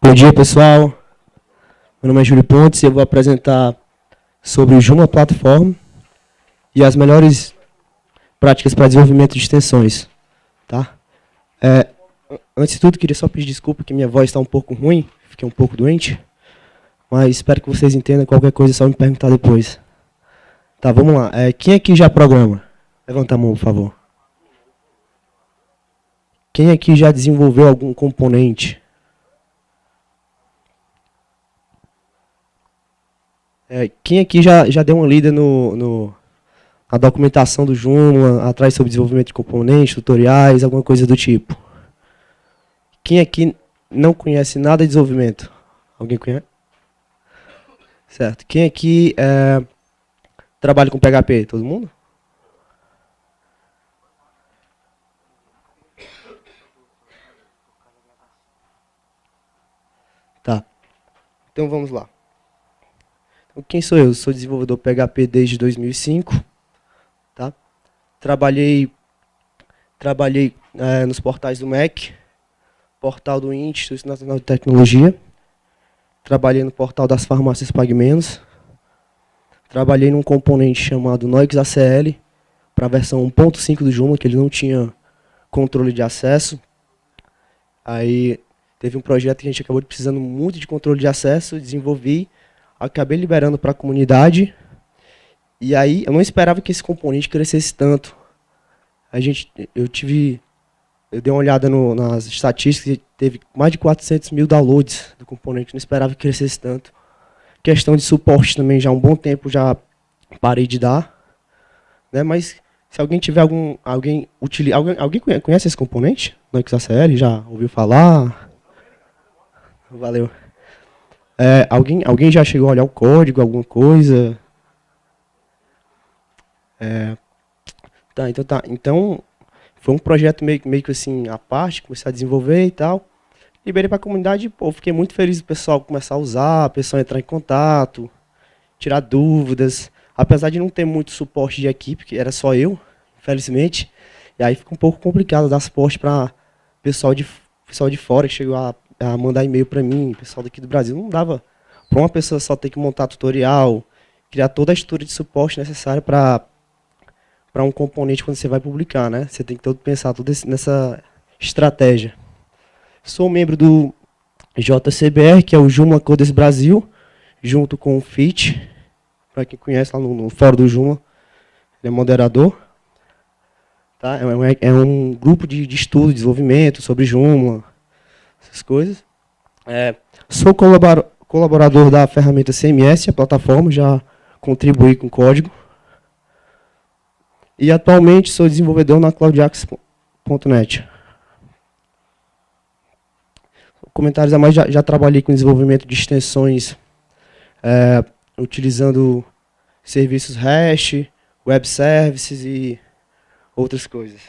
Bom dia, pessoal. Meu nome é Júlio Pontes e eu vou apresentar sobre o Joomla Platform e as melhores práticas para desenvolvimento de extensões. Tá? Antes de tudo, queria só pedir desculpa que minha voz está um pouco ruim, fiquei um pouco doente, mas espero que vocês entendam. Qualquer coisa é só me perguntar depois. Tá, vamos lá. Quem aqui já programa? Levanta a mão, por favor. Quem aqui já desenvolveu algum componente? Quem aqui já deu uma lida na documentação do Joomla, atrás sobre desenvolvimento de componentes, tutoriais, alguma coisa do tipo? Quem aqui não conhece nada de desenvolvimento? Alguém conhece? Certo. Quem aqui trabalha com PHP? Todo mundo? Tá. Então vamos lá. Então, quem sou eu? Sou desenvolvedor PHP desde 2005. Tá? Trabalhei nos portais do MEC, portal do INTE, Instituto Nacional de Tecnologia. Trabalhei no portal das farmácias Pague Menos. Trabalhei num componente chamado Noix ACL, para a versão 1.5 do Joomla, que ele não tinha controle de acesso. Aí teve um projeto que a gente acabou precisando muito de controle de acesso, desenvolvi, acabei liberando para a comunidade. E aí eu não esperava que esse componente crescesse tanto. Eu dei uma olhada nas estatísticas e teve mais de 400 mil downloads do componente, não esperava que crescesse tanto. Questão de suporte também, já há um bom tempo já parei de dar. Né? Mas se alguém tiver alguém conhece esse componente? Noix ACL, já ouviu falar? Valeu. Alguém já chegou a olhar o código, alguma coisa? Tá. Então, foi um projeto meio que assim, à parte, comecei a desenvolver e tal. Liberei para a comunidade e fiquei muito feliz do pessoal começar a usar, o pessoal entrar em contato, tirar dúvidas. Apesar de não ter muito suporte de equipe, que era só eu, infelizmente. E aí fica um pouco complicado dar suporte para pessoal de fora que chegou a mandar e-mail para mim, pessoal daqui do Brasil. Não dava para uma pessoa só ter que montar tutorial, criar toda a estrutura de suporte necessária para um componente quando você vai publicar, né? Você tem que pensar tudo nessa estratégia. Sou membro do JCBR, que é o Joomla Coders Brasil, junto com o FIT, para quem conhece lá no fórum do Joomla, ele é moderador. Tá? É um grupo de estudo, de desenvolvimento sobre Joomla, essas coisas. Sou colaborador da ferramenta CMS, a plataforma, já contribuí com código. E atualmente sou desenvolvedor na cloudax.net. Comentários a mais, já trabalhei com desenvolvimento de extensões utilizando serviços REST, web services e outras coisas.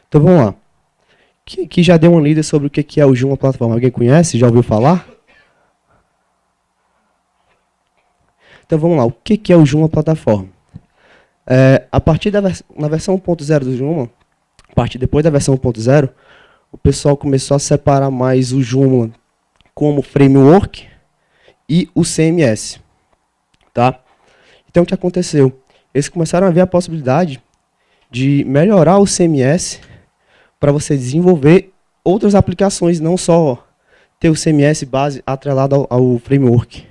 Então vamos lá. Quem já deu uma lida sobre o que é o Joomla Platform? Alguém conhece? Já ouviu falar? Então vamos lá. O que é o Joomla Platform? A partir na versão 1.0 do Joomla, depois da versão 1.0, o pessoal começou a separar mais o Joomla como framework e o CMS. Tá? Então o que aconteceu? Eles começaram a ver a possibilidade de melhorar o CMS para você desenvolver outras aplicações, não só ter o CMS base atrelado ao framework.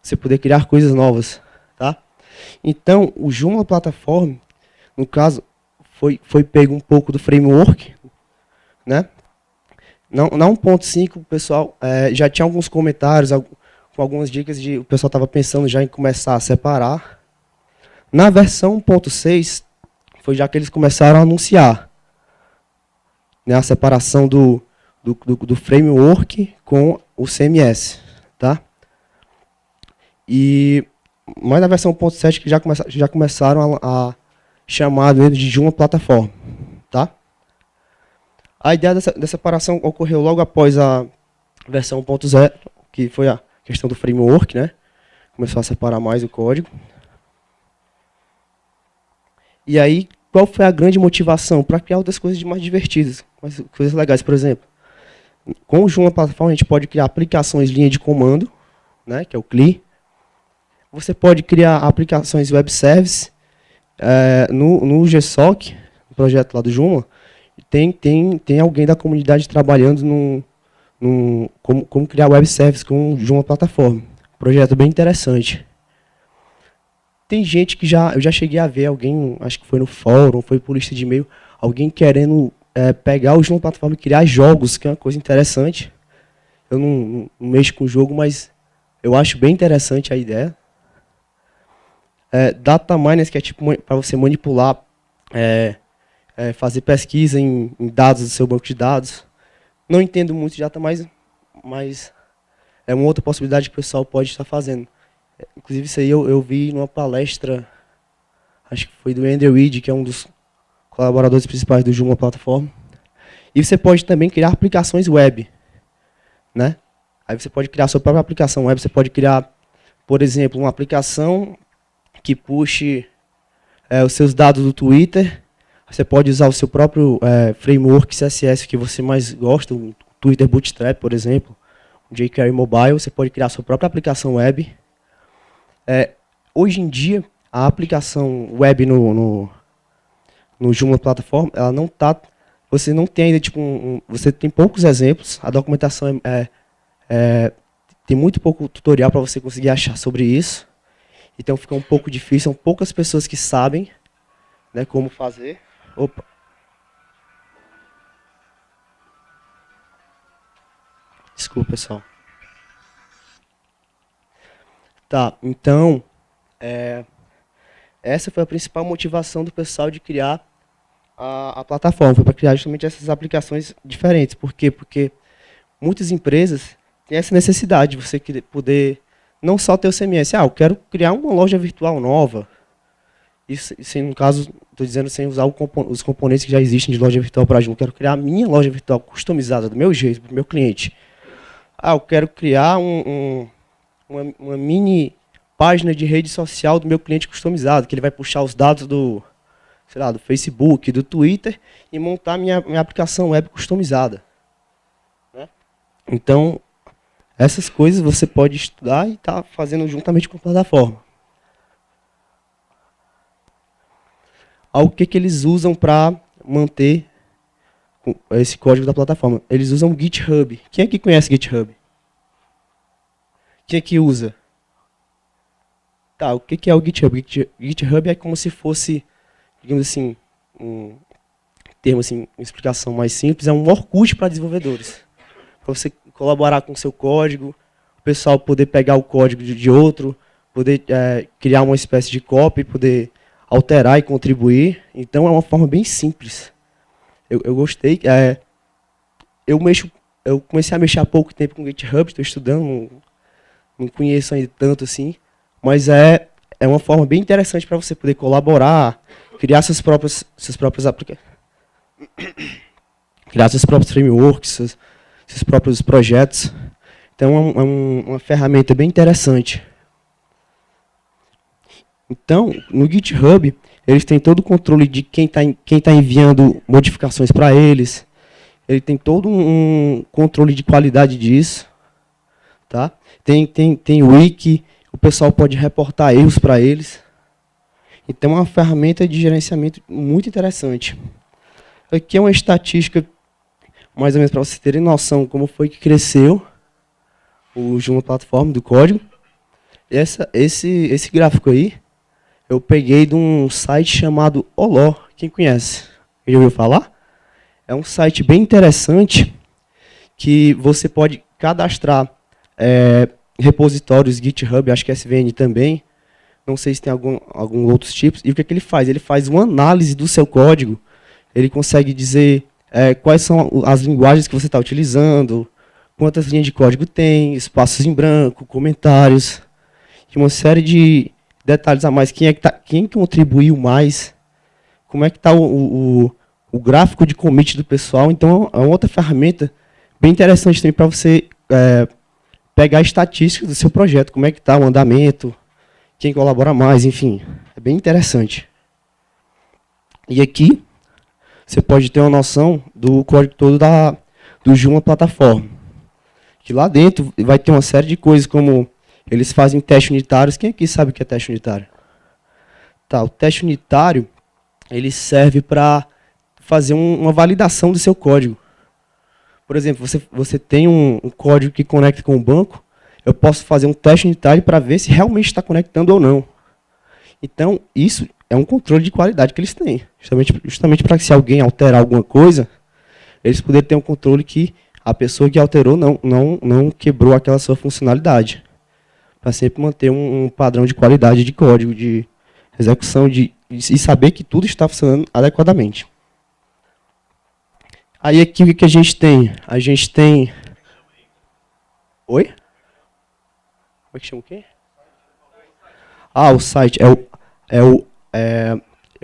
Você poder criar coisas novas. Tá? Então, o Joomla Platform, no caso, foi pego um pouco do framework. Né? Na 1.5, o pessoal já tinha alguns comentários, com algumas dicas, o pessoal estava pensando já em começar a separar. Na versão 1.6, foi já que eles começaram a anunciar, né, a separação do framework com o CMS. Tá? Mas na versão 1.7 que já começaram a chamar de Joomla Platform. Tá? A ideia dessa separação ocorreu logo após a versão 1.0, que foi a questão do framework, né? Começou a separar mais o código. E aí, qual foi a grande motivação? Para criar outras coisas mais divertidas, coisas legais, por exemplo. Com o Joomla Plataforma, a gente pode criar aplicações linha de comando, né, que é o CLI. Você pode criar aplicações web service. No GSOC, no projeto lá do Joomla, tem alguém da comunidade trabalhando como criar web service com o Joomla Plataforma. Projeto bem interessante. Tem gente que eu já cheguei a ver alguém, acho que foi no fórum, foi por lista de e-mail, alguém querendo pegar o Joomla Plataforma e criar jogos, que é uma coisa interessante. Eu não mexo com o jogo, mas eu acho bem interessante a ideia. Data miners, que é tipo para você manipular, fazer pesquisa em dados do seu banco de dados. Não entendo muito de data, mas é uma outra possibilidade que o pessoal pode estar fazendo. Inclusive, isso aí eu vi numa palestra, acho que foi do Andrew Reid, que é um dos colaboradores principais do Joomla Plataforma. E você pode também criar aplicações web, né? Aí você pode criar a sua própria aplicação web, você pode criar, por exemplo, uma aplicação que puxe os seus dados do Twitter. Você pode usar o seu próprio framework CSS que você mais gosta, o Twitter Bootstrap, por exemplo, o jQuery Mobile. Você pode criar a sua própria aplicação web. Hoje em dia, a aplicação web no Joomla Plataforma, ela não está... Você não tem ainda, tipo, você tem poucos exemplos, a documentação tem muito pouco tutorial para você conseguir achar sobre isso. Então fica um pouco difícil, são poucas pessoas que sabem, né, como fazer. Opa. Desculpa, pessoal. Tá, então, essa foi a principal motivação do pessoal de criar a plataforma, foi para criar justamente essas aplicações diferentes. Por quê? Porque muitas empresas têm essa necessidade de você poder não só ter o CMS. Eu quero criar uma loja virtual nova. Isso no caso, estou dizendo sem usar os componentes que já existem de loja virtual para a Joomla. Quero criar a minha loja virtual customizada, do meu jeito, para o meu cliente. Eu quero criar uma mini página de rede social do meu cliente customizado, que ele vai puxar os dados do Facebook, do Twitter, e montar minha aplicação web customizada. Né? Então, essas coisas você pode estudar e estar fazendo juntamente com a plataforma. O que eles usam para manter esse código da plataforma? Eles usam o GitHub. Quem aqui conhece GitHub? Quem aqui usa? Tá, o que é o GitHub? GitHub é como se fosse, digamos assim, um termo assim, uma explicação mais simples, é um Orkut para desenvolvedores. Para você colaborar com o seu código, o pessoal poder pegar o código de outro, poder criar uma espécie de copy, poder alterar e contribuir. Então é uma forma bem simples. Eu gostei. Eu comecei a mexer há pouco tempo com o GitHub, estou estudando, não conheço ainda tanto assim, mas é uma forma bem interessante para você poder colaborar, criar seus próprios aplicativos, criar seus próprios frameworks, seus próprios projetos. Então é uma ferramenta bem interessante. Então, no GitHub, eles têm todo o controle de quem tá enviando modificações para eles. Ele tem todo um controle de qualidade disso. Tá? Tem wiki, o pessoal pode reportar erros para eles. Então, é uma ferramenta de gerenciamento muito interessante. Aqui é uma estatística, mais ou menos para vocês terem noção como foi que cresceu o Joomla Platform do código. Esse gráfico aí, eu peguei de um site chamado Oló. Quem conhece? Já ouviu falar? É um site bem interessante que você pode cadastrar repositórios GitHub, acho que SVN também. Não sei se tem algum outros tipos. E o que ele faz? Ele faz uma análise do seu código. Ele consegue dizer quais são as linguagens que você está utilizando, quantas linhas de código tem, espaços em branco, comentários, e uma série de detalhes a mais. Quem contribuiu mais, como é que está o gráfico de commit do pessoal. Então, é uma outra ferramenta bem interessante também para você pegar estatísticas do seu projeto, como é que está o andamento, quem colabora mais, enfim. É bem interessante. E aqui, você pode ter uma noção do código todo de uma plataforma. Que lá dentro vai ter uma série de coisas, como eles fazem testes unitários. Quem aqui sabe o que é teste unitário? Tá, o teste unitário, ele serve para fazer uma validação do seu código. Por exemplo, você tem um código que conecta com o banco, eu posso fazer um teste unitário para ver se realmente está conectando ou não. Então, isso é um controle de qualidade que eles têm. Justamente para que se alguém alterar alguma coisa, eles poderem ter um controle que a pessoa que alterou não quebrou aquela sua funcionalidade. Para sempre manter um padrão de qualidade de código, de execução, e saber que tudo está funcionando adequadamente. Aí aqui o que a gente tem? A gente tem... Oi? Como é que chama o quê? Ah, o site eu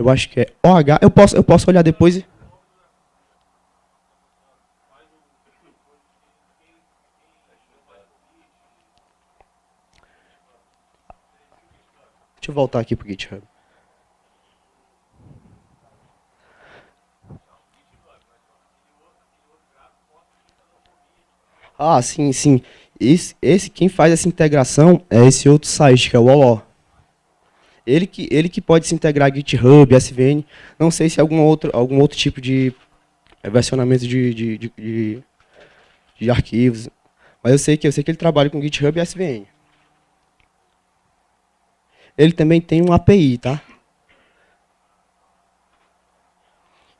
acho que é OH. Eu posso olhar depois. Deixa eu voltar aqui para o GitHub. Ah, sim, sim. Quem faz essa integração é esse outro site, que é o OLO. Ele que pode se integrar a GitHub, SVN. Não sei se é algum outro tipo de versionamento de arquivos. Mas eu sei que ele trabalha com GitHub e SVN. Ele também tem uma API, tá?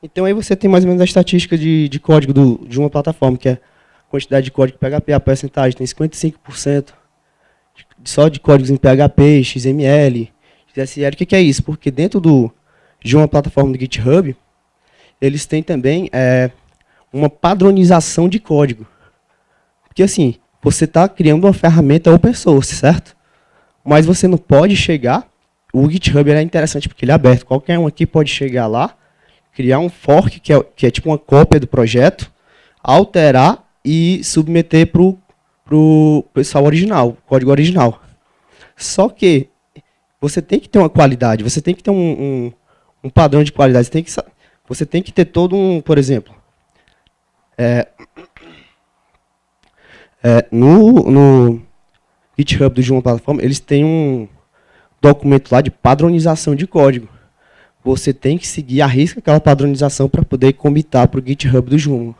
Então aí você tem mais ou menos a estatística de código de uma plataforma, que é a quantidade de código PHP, a porcentagem tem 55% só de códigos em PHP, XML, XSL. O que é isso? Porque dentro de uma plataforma do GitHub, eles têm também uma padronização de código. Porque assim, você está criando uma ferramenta open source, certo? Mas você não pode chegar... O GitHub é interessante porque ele é aberto. Qualquer um aqui pode chegar lá, criar um fork, que é tipo uma cópia do projeto, alterar e submeter para o pessoal original, o código original. Só que você tem que ter uma qualidade, você tem que ter um padrão de qualidade, você tem que ter todo por exemplo, no GitHub de uma plataforma, eles têm um documento lá de padronização de código. Você tem que seguir à risca aquela padronização para poder commitar para o GitHub do Joomla.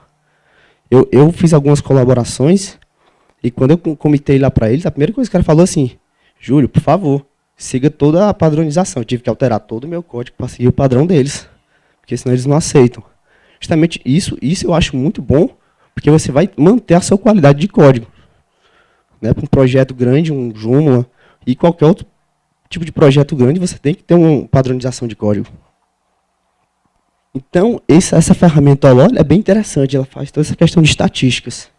Eu fiz algumas colaborações e quando eu comitei lá para eles, a primeira coisa que o cara falou assim, Júlio, por favor, siga toda a padronização. Eu tive que alterar todo o meu código para seguir o padrão deles, porque senão eles não aceitam. Justamente isso eu acho muito bom, porque você vai manter a sua qualidade de código. Né? Para um projeto grande, um Joomla e qualquer outro tipo de projeto grande, você tem que ter uma padronização de código. Então, essa ferramenta OLO é bem interessante, ela faz toda essa questão de estatísticas.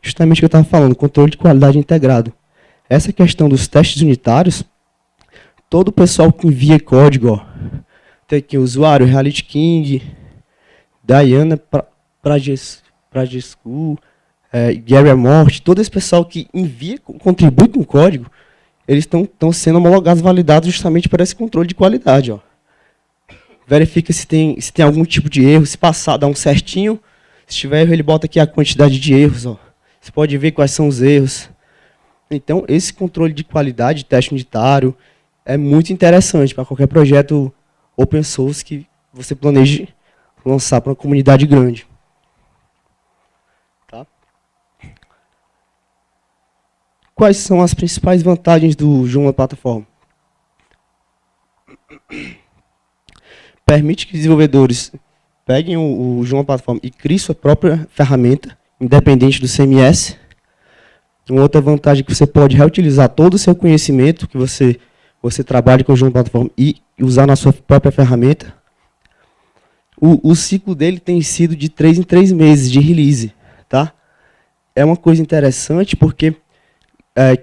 Justamente o que eu estava falando, controle de qualidade integrado. Essa questão dos testes unitários, todo o pessoal que envia código, ó, tem aqui o usuário, Reality King, Diana Prajescu, Gary Amort, todo esse pessoal que envia, contribui com o código, eles estão sendo homologados, validados justamente para esse controle de qualidade. Ó. Verifica se tem algum tipo de erro, se passar, dá um certinho, se tiver erro, ele bota aqui a quantidade de erros. Ó. Você pode ver quais são os erros. Então, esse controle de qualidade, teste unitário, é muito interessante para qualquer projeto open source que você planeje lançar para uma comunidade grande. Tá? Quais são as principais vantagens do Joomla Plataforma? Permite que desenvolvedores peguem o Joomla Plataforma e criem sua própria ferramenta, independente do CMS. Uma outra vantagem é que você pode reutilizar todo o seu conhecimento que você trabalha com o Joomla Plataforma e usar na sua própria ferramenta. O ciclo dele tem sido de 3 em 3 meses de release. Tá? É uma coisa interessante porque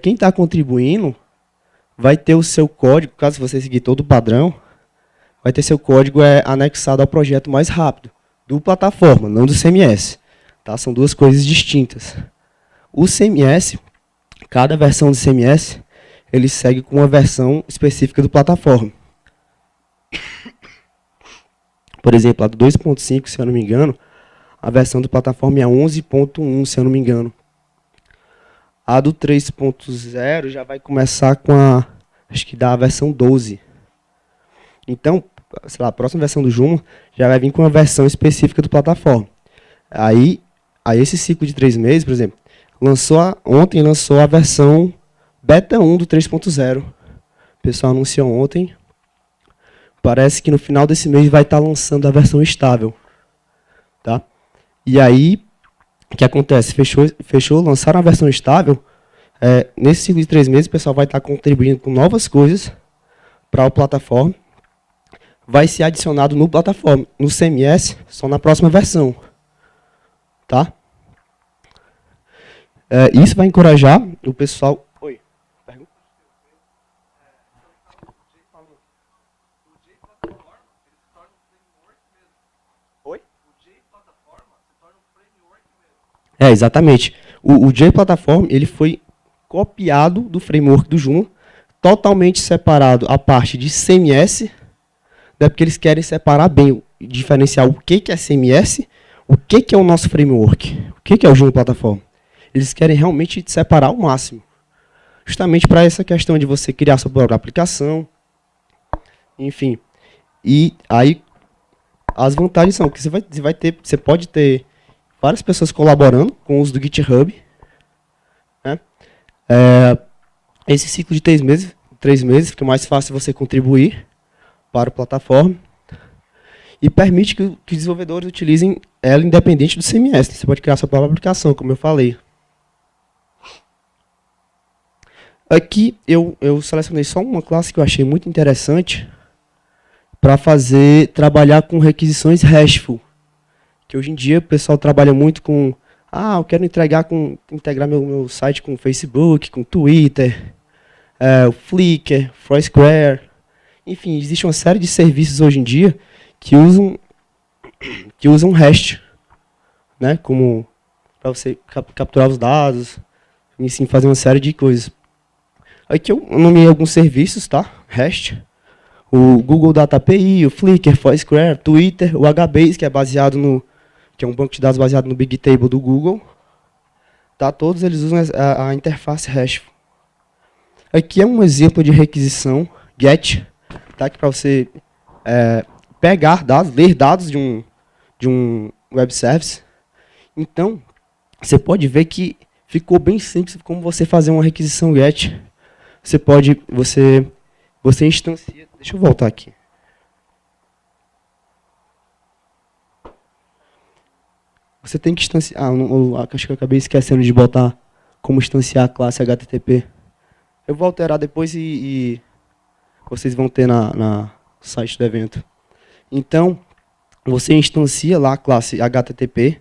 quem está contribuindo vai ter o seu código, caso você seguir todo o padrão, vai ter seu código anexado ao projeto mais rápido, do plataforma, não do CMS. Tá? São duas coisas distintas. O CMS, cada versão do CMS, ele segue com uma versão específica do plataforma. Por exemplo, a do 2.5, se eu não me engano, a versão do plataforma é a 11.1, se eu não me engano. A do 3.0 já vai começar com a, acho que da versão 12. Então, sei lá, a próxima versão do Joomla já vai vir com uma versão específica do plataforma. Aí esse ciclo de 3 meses, por exemplo, ontem lançou a versão beta 1 do 3.0. O pessoal anunciou ontem. Parece que no final desse mês vai estar lançando a versão estável. Tá? E aí, o que acontece? Fechou, lançaram a versão estável. Nesse ciclo de 3 meses, o pessoal vai estar contribuindo com novas coisas para a plataforma. Vai ser adicionado no plataforma, no CMS, só na próxima versão. Tá? Isso vai encorajar o pessoal... Oi, pergunta? Oi? Exatamente. O JPlataform ele foi copiado do framework do Joomla, totalmente separado a parte de CMS, né, porque eles querem separar bem, diferenciar o que é CMS, o que é o nosso framework, o que é o Joomla Platform. Eles querem realmente separar ao máximo, justamente para essa questão de você criar sua própria aplicação, enfim. E aí as vantagens são que você pode ter várias pessoas colaborando com o uso do GitHub, né? Esse ciclo de 3 meses fica mais fácil você contribuir para a plataforma e permite que os desenvolvedores utilizem ela independente do CMS. Você pode criar sua própria aplicação, como eu falei. Aqui eu selecionei só uma classe que eu achei muito interessante para trabalhar com requisições RESTful. Que hoje em dia o pessoal trabalha muito com... eu quero integrar meu site com Facebook, com Twitter, Flickr, Foursquare. Enfim, existe uma série de serviços hoje em dia que usam REST, né, como para você capturar os dados, e sim fazer uma série de coisas. Aqui eu nomeei alguns serviços, tá? REST, o Google Data API, o Flickr, Foursquare, Twitter, o HBase, que é um banco de dados baseado no Bigtable do Google. Tá? Todos eles usam a interface REST. Aqui é um exemplo de requisição GET, tá? Que para você pegar dados, ler dados de um web service. Então, você pode ver que ficou bem simples como você fazer uma requisição GET. Você instancia... Deixa eu voltar aqui. Você tem que instanciar... acho que eu acabei esquecendo de botar como instanciar a classe HTTP. Eu vou alterar depois e vocês vão ter no site do evento. Então, você instancia lá a classe HTTP,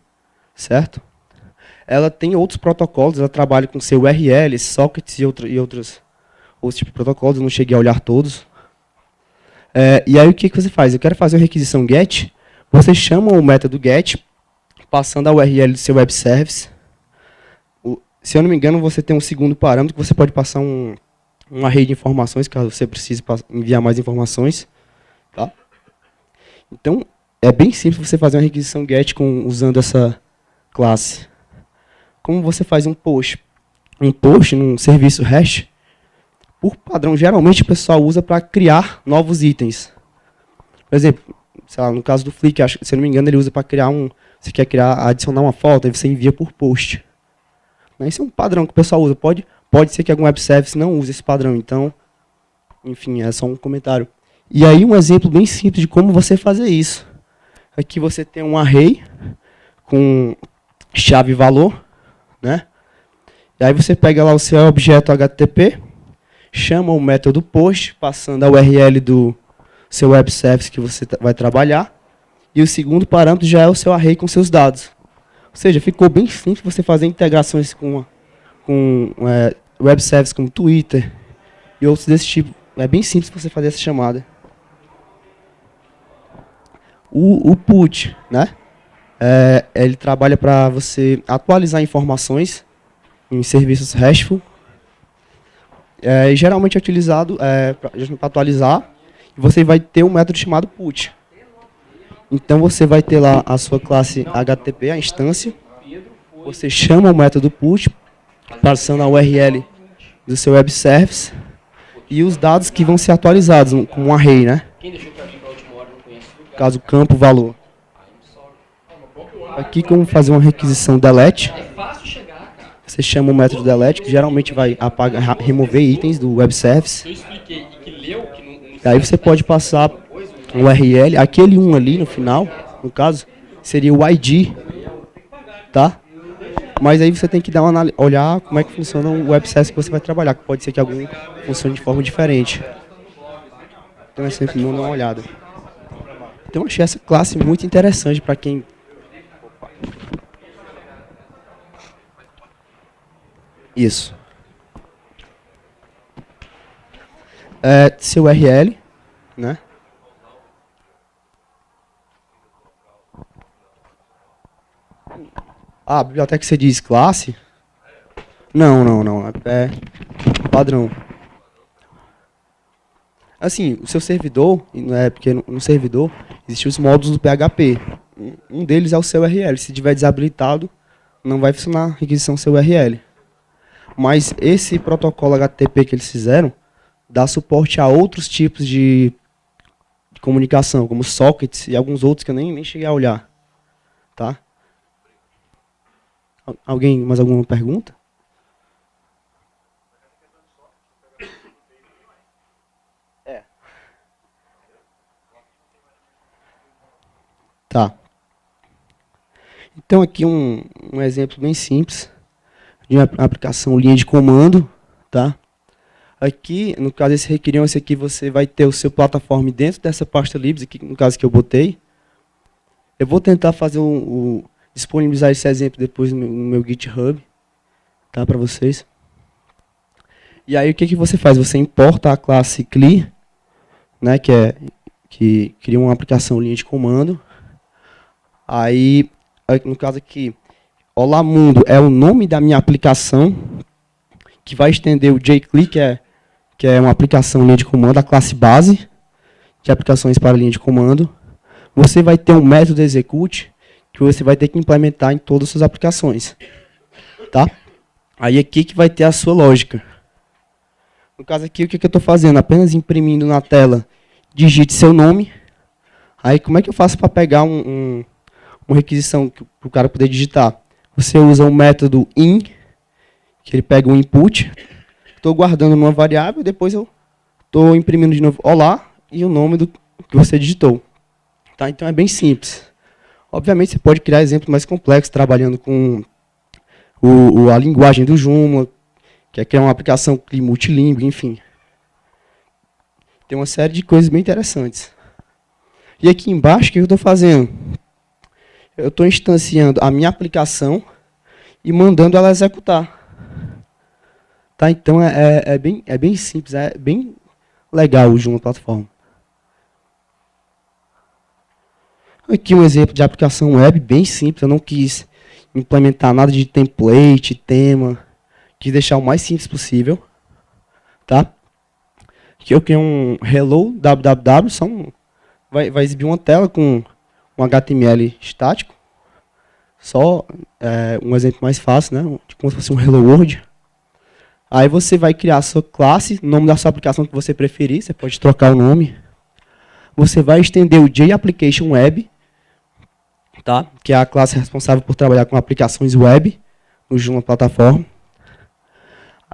certo? Ela tem outros protocolos, ela trabalha com seu URL, sockets e outros tipos de protocolos, eu não cheguei a olhar todos. E aí o que você faz? Eu quero fazer uma requisição GET, você chama o método GET, passando a URL do seu web service. Se eu não me engano, você tem um segundo parâmetro que você pode passar um array de informações, caso você precise enviar mais informações. Tá? Então, é bem simples você fazer uma requisição GET usando essa classe. Como você faz um post? Um post num serviço REST, por padrão, geralmente o pessoal usa para criar novos itens. Por exemplo, sei lá, no caso do Flickr, se eu não me engano, ele usa para criar você quer adicionar uma foto, aí você envia por post. Esse é um padrão que o pessoal usa. Pode ser que algum web service não use esse padrão. Então, enfim, é só um comentário. E aí um exemplo bem simples de como você fazer isso. Aqui você tem um array com chave e valor, né? E aí você pega lá o seu objeto HTTP, chama o método post, passando a URL do seu web service que você vai trabalhar, e o segundo parâmetro já é o seu array com seus dados. Ou seja, ficou bem simples você fazer integrações com web services como Twitter e outros desse tipo. É bem simples você fazer essa chamada. O put, né? Ele trabalha para você atualizar informações em serviços RESTful. E geralmente é utilizado para atualizar. E você vai ter um método chamado put. Então você vai ter lá a sua classe HTTP, a instância. Você chama o método put, passando a URL do seu web service e os dados que vão ser atualizados como um array, né? No caso, campo, valor. Aqui, como fazer uma requisição delete. Você chama o método delete, que geralmente vai apagar, remover itens do web service. E aí você pode passar o URL, aquele 1 ali no final, no caso, seria o ID, tá? Mas aí você tem que dar uma olhar como é que funciona o web service que você vai trabalhar, que pode ser que algum funcione de forma diferente. Então é sempre bom dar uma olhada. Então eu achei essa classe muito interessante para quem... Isso. Seu URL, né? Ah, a biblioteca que você diz classe? Não. É padrão. Assim, o seu servidor, porque no servidor existem os módulos do PHP. Um deles é o seu URL. Se tiver desabilitado, não vai funcionar a requisição seu URL. Mas esse protocolo HTTP que eles fizeram dá suporte a outros tipos de comunicação, como sockets e alguns outros que eu nem cheguei a olhar. Tá? Alguém, mais alguma pergunta? Tá. Então aqui um exemplo bem simples de uma aplicação linha de comando, tá? Aqui, no caso esse requeriam, esse aqui você vai ter o seu plataforma dentro dessa pasta libs, aqui no caso que eu botei. Eu vou tentar fazer disponibilizar esse exemplo depois no meu GitHub, tá, para vocês. E aí o que você faz? Você importa a classe CLI, né, que cria uma aplicação linha de comando. Aí, no caso aqui, Olá Mundo é o nome da minha aplicação, que vai estender o jCLI, que é uma aplicação linha de comando, a classe base de aplicações para linha de comando. Você vai ter um método execute, que você vai ter que implementar em todas as suas aplicações. Tá? Aí aqui que vai ter a sua lógica. No caso aqui, o que eu estou fazendo? Apenas imprimindo na tela, digite seu nome. Aí como é que eu faço para pegar uma requisição para o cara poder digitar? Você usa o método in, que ele pega um input. Estou guardando numa variável, depois eu estou imprimindo de novo olá e o nome do que você digitou. Tá? Então é bem simples. Obviamente você pode criar exemplos mais complexos, trabalhando com a linguagem do Joomla, que é criar uma aplicação multilingüe, enfim. Tem uma série de coisas bem interessantes. E aqui embaixo, o que eu estou fazendo? Eu estou instanciando a minha aplicação e mandando ela executar. Tá? Então é bem simples, é bem legal o Joomla Platform. Aqui um exemplo de aplicação web bem simples, eu não quis implementar nada de template, tema, quis deixar o mais simples possível. Tá? Aqui eu criei um hello www, vai exibir uma tela com um HTML estático. Só um exemplo mais fácil, né? Como se fosse um Hello World. Aí você vai criar a sua classe, o nome da sua aplicação que você preferir, você pode trocar o nome. Você vai estender o JApplication Web, tá? Que é a classe responsável por trabalhar com aplicações web no Joomla Plataforma.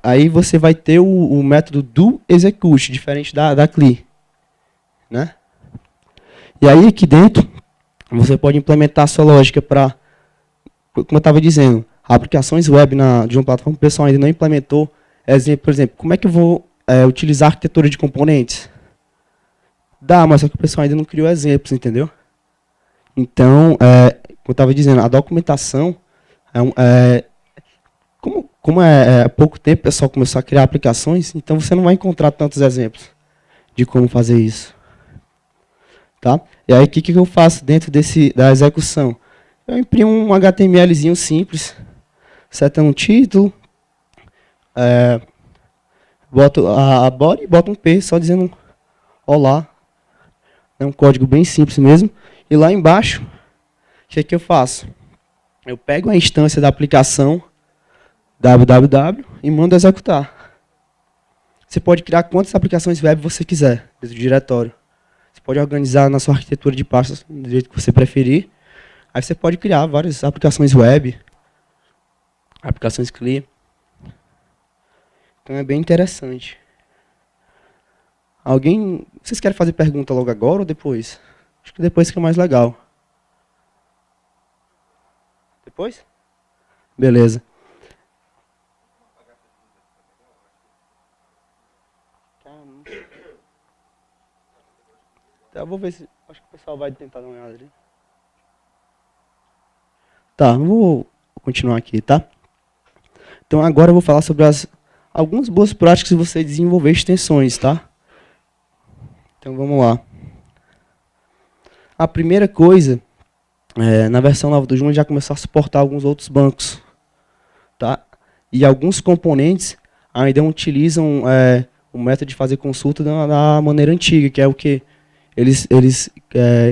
Aí você vai ter o método doExecute, diferente da CLI. Né? E aí aqui dentro, você pode implementar a sua lógica para, como eu estava dizendo, aplicações web de uma plataforma que o pessoal ainda não implementou. Por exemplo, como é que eu vou utilizar a arquitetura de componentes? Dá, mas só que o pessoal ainda não criou exemplos, entendeu? Então, como eu estava dizendo, a documentação, como há pouco tempo o pessoal começou a criar aplicações, então você não vai encontrar tantos exemplos de como fazer isso. Tá? E aí, o que eu faço dentro da execução? Eu imprimo um HTMLzinho simples, setando um título, boto a body e boto um P, só dizendo olá. É um código bem simples mesmo. E lá embaixo, o que é que eu faço? Eu pego a instância da aplicação www e mando executar. Você pode criar quantas aplicações web você quiser dentro do diretório. Você pode organizar na sua arquitetura de pastas do jeito que você preferir. Aí você pode criar várias aplicações web, aplicações CLI. Então é bem interessante. Vocês querem fazer pergunta logo agora ou depois? Acho que depois que é mais legal. Depois? Beleza. Tá, vou ver se... Acho que o pessoal vai tentar dar uma olhada ali. Tá, vou continuar aqui, tá? Então agora eu vou falar sobre algumas boas práticas de você desenvolver extensões, tá? Então vamos lá. A primeira coisa, na versão nova do Joomla já começou a suportar alguns outros bancos, tá? E alguns componentes ainda utilizam o método de fazer consulta da maneira antiga, que é o que eles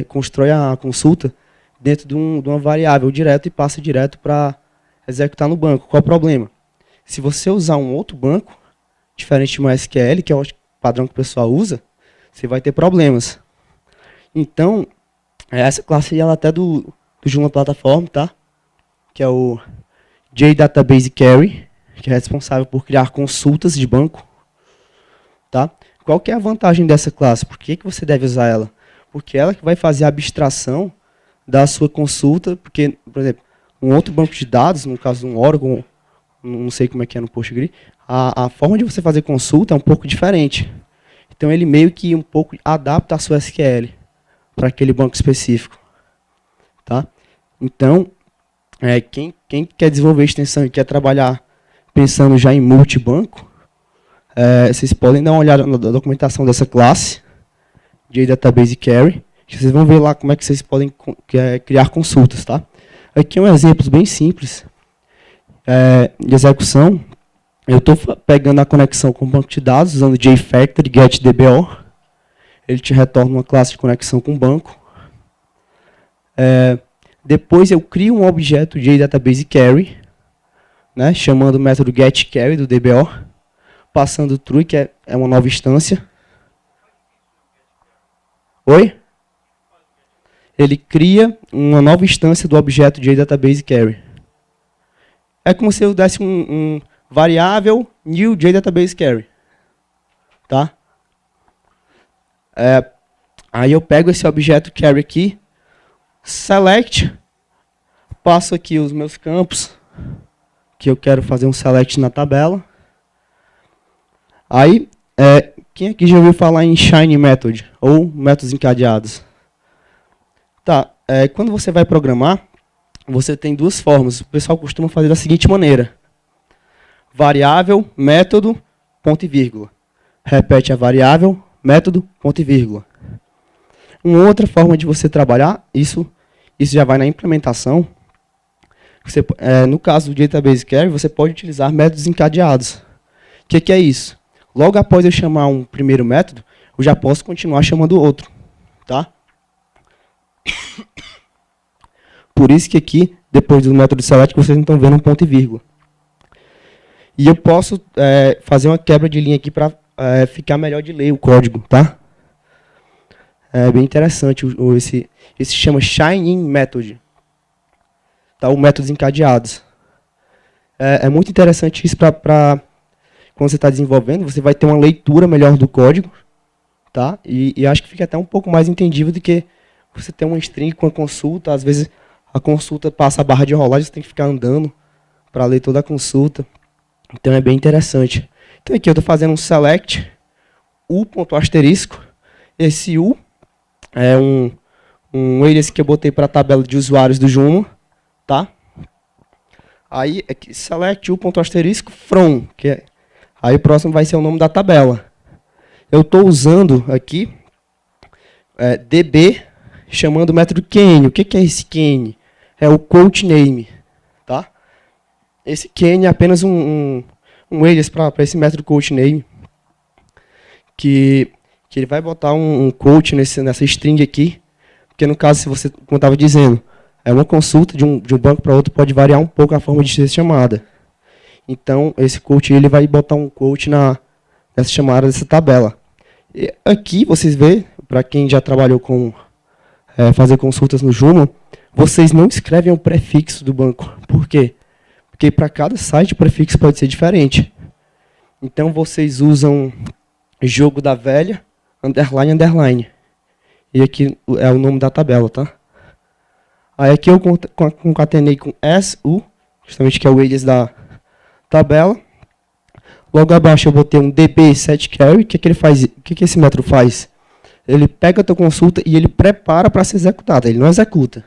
constroem a consulta dentro de uma variável direto e passa direto para executar no banco. Qual o problema? Se você usar um outro banco, diferente do MySQL, que é o padrão que o pessoal usa, você vai ter problemas. Então, essa classe ela é até do Joomla Platform, tá? Que é o JDatabase Query, que é responsável por criar consultas de banco. Tá? Qual que é a vantagem dessa classe? Por que você deve usar ela? Porque ela que vai fazer a abstração da sua consulta, porque, por exemplo, um outro banco de dados, no caso um Oracle, não sei como é que é no Postgre, a forma de você fazer consulta é um pouco diferente. Então ele meio que um pouco adapta a sua SQL para aquele banco específico. Tá? Então, quem quer desenvolver extensão e quer trabalhar pensando já em multibanco, vocês podem dar uma olhada na documentação dessa classe, JDatabase Query, que vocês vão ver lá como é que vocês podem criar consultas. Tá? Aqui é um exemplo bem simples de execução. Eu estou pegando a conexão com o banco de dados, usando JFactory getDBO. Ele te retorna uma classe de conexão com o banco. Depois eu crio um objeto JDatabase Query, né, chamando o método getQuery do DBO, passando true, que é uma nova instância. Oi? Ele cria uma nova instância do objeto JDatabase Query. É como se eu desse um variável new JDatabase Query. Tá? Aí eu pego esse objeto query aqui, select, passo aqui os meus campos, que eu quero fazer um select na tabela. Aí, quem aqui já ouviu falar em Shiny Method, ou métodos encadeados? Tá, quando você vai programar, você tem duas formas. O pessoal costuma fazer da seguinte maneira. Variável, método, ponto e vírgula. Repete a variável, método, ponto e vírgula. Uma outra forma de você trabalhar, isso já vai na implementação. No caso do Database Query, você pode utilizar métodos encadeados. O que é isso? Logo após eu chamar um primeiro método, eu já posso continuar chamando o outro. Tá? Por isso que aqui, depois do método select, vocês não estão vendo um ponto e vírgula. E eu posso fazer uma quebra de linha aqui para ficar melhor de ler o código. Tá? É bem interessante. Esse chama Shiny Method. Tá? O métodos encadeados. É muito interessante isso para quando você está desenvolvendo, você vai ter uma leitura melhor do código. Tá? E acho que fica até um pouco mais entendível do que você ter uma string com a consulta. Às vezes a consulta passa a barra de rolagem, você tem que ficar andando para ler toda a consulta. Então é bem interessante. Então aqui eu estou fazendo um select, u.asterisco. Esse u é um alias que eu botei para a tabela de usuários do Joomla. Tá? Aí aqui, select u.asterisco from, aí o próximo vai ser o nome da tabela. Eu estou usando aqui db, chamando o método Kene. O que é esse Kene? É o quote name. Tá? Esse Kene é apenas um alias para esse método quote name, que ele vai botar um quote nessa string aqui, Porque no caso, se você, como eu estava dizendo, uma consulta de um banco para outro pode variar um pouco a forma de ser chamada. Então, esse quote ele vai botar um quote nessa chamada dessa tabela. E aqui, vocês veem, para quem já trabalhou com fazer consultas no Joomla, vocês não escrevem o prefixo do banco. Por quê? Porque para cada site o prefixo pode ser diferente. Então, vocês usam jogo da velha, underline, underline. E aqui é o nome da tabela, tá? Aí aqui eu concatenei com SU, justamente que é o alias da tabela. Logo abaixo eu botei um db setCarry. O que ele faz? O que esse método faz? Ele pega a tua consulta e ele prepara para ser executada. Ele não executa.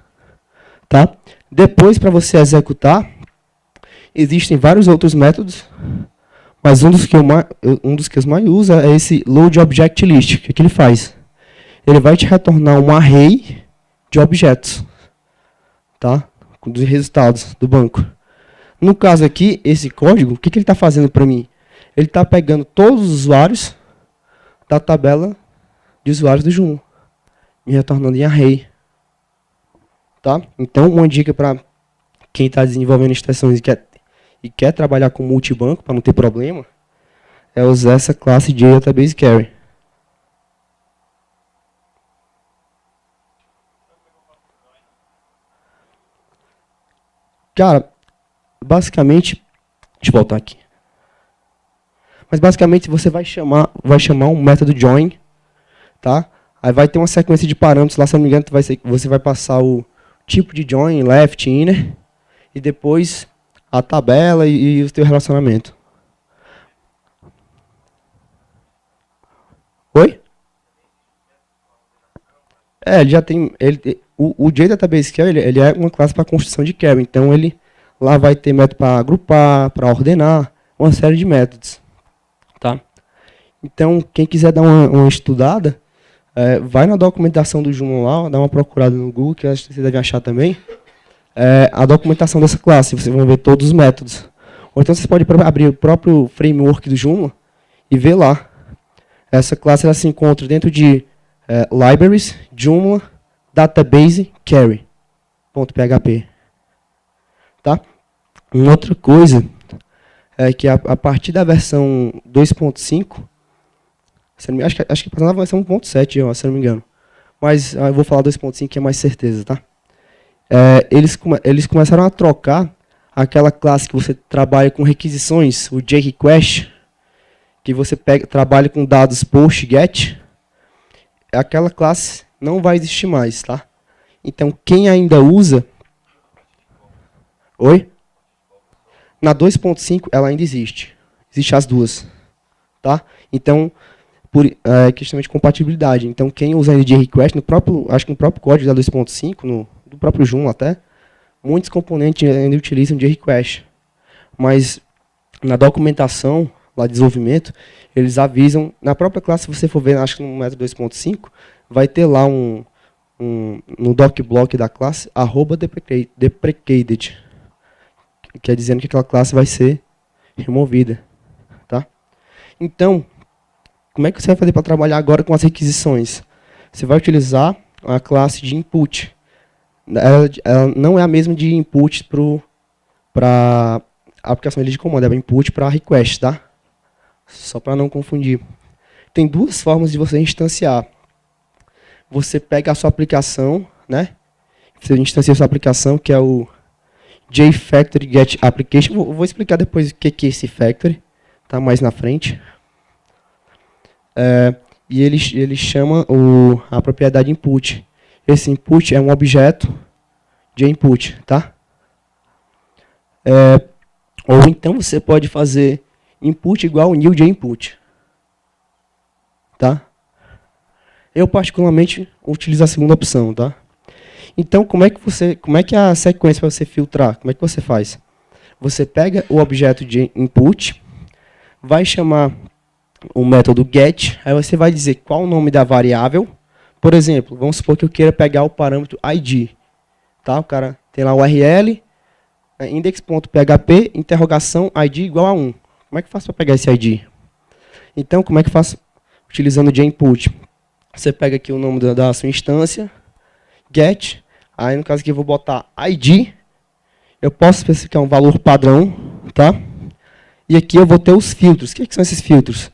Tá? Depois, para você executar, existem vários outros métodos, mas um dos que eu mais uso é esse load object list. O que ele faz? Ele vai te retornar um array de objetos, tá? Dos resultados do banco. No caso aqui, esse código, o que ele está fazendo para mim? Ele está pegando todos os usuários da tabela de usuários do Joomla, me retornando em array. Tá? Então, uma dica para quem está desenvolvendo extensões e quer trabalhar com multibanco, para não ter problema, é usar essa classe de Database Carry. Cara, basicamente, deixa eu voltar aqui. Mas basicamente você vai chamar um método join, tá? Aí vai ter uma sequência de parâmetros lá, se eu não me engano, você vai passar o tipo de join, left, inner, e depois a tabela e o teu relacionamento. Oi? Ele já tem... o JDatabase Carry, ele é uma classe para construção de carry. Então, lá vai ter método para agrupar, para ordenar, uma série de métodos. Tá? Então, quem quiser dar uma estudada, vai na documentação do Joomla lá, dá uma procurada no Google, que acho que você deve achar também. A documentação dessa classe, vocês vão ver todos os métodos. Ou então, vocês podem abrir o próprio framework do Joomla e ver lá. Essa classe ela se encontra dentro de libraries, Joomla, database, carry.php. Tá? Uma outra coisa é que a partir da versão 2.5, acho que passando na versão 1.7, se não me engano. Mas eu vou falar 2.5 que é mais certeza, tá? Eles começaram a trocar aquela classe que você trabalha com requisições, o JRequest, que você trabalha com dados post, get. Aquela classe não vai existir mais, tá? Então, quem ainda usa... Oi? Na 2.5, ela ainda existe. Existem as duas. Tá? Então, questão de compatibilidade. Então, quem usa ainda de request, acho que no próprio código da 2.5, do próprio Joomla até, muitos componentes ainda utilizam de request. Mas, na documentação, lá de desenvolvimento, eles avisam, na própria classe, se você for ver, acho que no método 2.5, vai ter lá no docblock da classe, @deprecated, que é dizendo que aquela classe vai ser removida. Tá? Então, como é que você vai fazer para trabalhar agora com as requisições? Você vai utilizar a classe de input. Ela não é a mesma de input para a aplicação de comando, é input para request, tá? Só para não confundir. Tem duas formas de você instanciar. Você pega a sua aplicação, né? Você instancia a sua aplicação, que é o JFactory Get Application. Vou explicar depois o que é esse factory, tá? Mais na frente. E ele chama a propriedade input. Esse input é um objeto de input, tá? Ou então você pode fazer input igual new de input, tá? Eu particularmente utilizo a segunda opção, tá? Então, como é que é a sequência para você filtrar? Como é que você faz? Você pega o objeto de input, vai chamar o método get, aí você vai dizer qual o nome da variável. Por exemplo, vamos supor que eu queira pegar o parâmetro id, tá? O cara tem lá o URL, index.php, interrogação, id igual a 1. Como é que eu faço para pegar esse id? Então, como é que eu faço utilizando o input? Você pega aqui o nome da sua instância, get, aí no caso aqui eu vou botar ID, eu posso especificar um valor padrão, tá? E aqui eu vou ter os filtros. O que são esses filtros?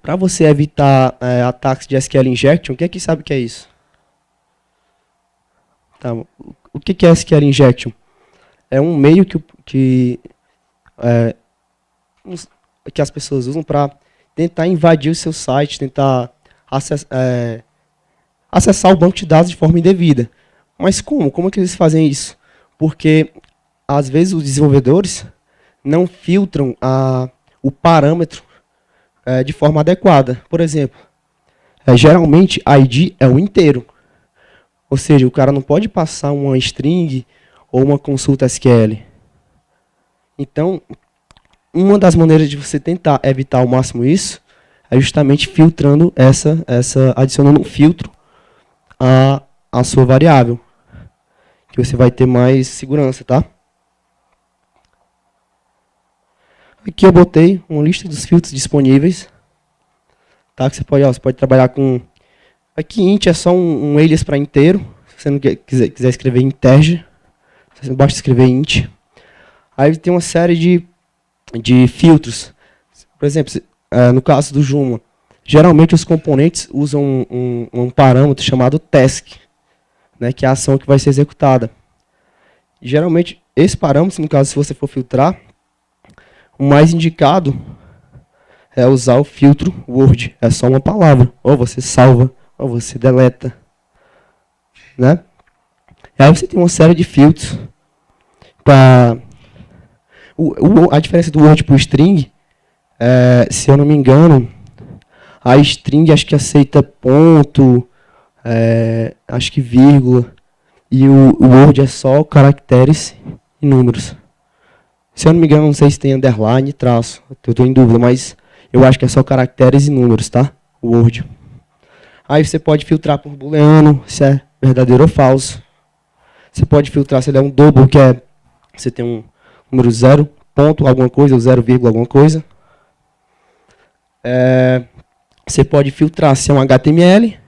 Para você evitar ataques de SQL injection, quem aqui sabe o que é isso? Tá. O que é SQL injection? É um meio que as pessoas usam para tentar invadir o seu site, tentar acessar o banco de dados de forma indevida. Mas como? Como é que eles fazem isso? Porque, às vezes, os desenvolvedores não filtram o parâmetro de forma adequada. Por exemplo, geralmente, ID é o inteiro. Ou seja, o cara não pode passar uma string ou uma consulta SQL. Então, uma das maneiras de você tentar evitar ao máximo isso é justamente filtrando adicionando um filtro à sua variável, que você vai ter mais segurança, tá? Aqui eu botei uma lista dos filtros disponíveis, tá? Que você pode trabalhar com. Aqui int é só um alias para inteiro. Se você não quiser escrever integer, você basta escrever int. Aí tem uma série de filtros. Por exemplo, no caso do Joomla, geralmente os componentes usam um parâmetro chamado task, né, que é a ação que vai ser executada. E, geralmente, esse parâmetro, no caso, se você for filtrar, o mais indicado é usar o filtro Word. É só uma palavra. Ou você salva, ou você deleta. Né? E aí você tem uma série de filtros. A diferença do Word para o string, se eu não me engano, a string acho que aceita ponto, acho que vírgula, e o Word é só caracteres e números. Se eu não me engano, não sei se tem underline e traço, eu estou em dúvida, mas eu acho que é só caracteres e números, tá? O Word. Aí você pode filtrar por booleano, se é verdadeiro ou falso. Você pode filtrar se ele é um double, que é você tem um número 0, ponto alguma coisa, ou 0, alguma coisa. Você pode filtrar se é um HTML,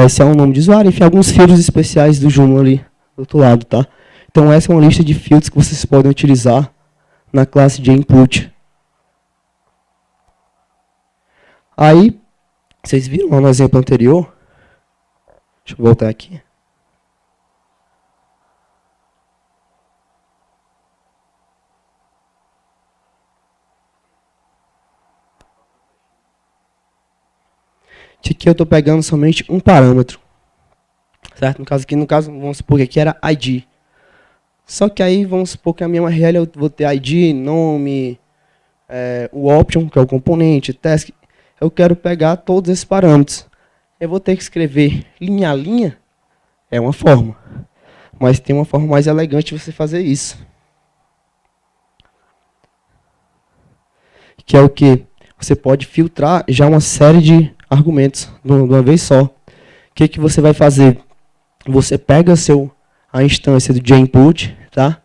se é um nome de usuário, enfim, alguns filtros especiais do Joomla ali do outro lado, tá? Então essa é uma lista de filtros que vocês podem utilizar na classe de input. Aí, vocês viram lá no exemplo anterior? Deixa eu voltar aqui. Aqui eu estou pegando somente um parâmetro. Certo? No caso, vamos supor que aqui era ID. Só que aí, vamos supor que a minha URL eu vou ter ID, nome, o option, que é o componente, task. Eu quero pegar todos esses parâmetros. Eu vou ter que escrever linha a linha, é uma forma. Mas tem uma forma mais elegante de você fazer isso. Que é o que? Você pode filtrar já uma série de argumentos de uma vez só. O que você vai fazer? Você pega a instância do JInput, tá?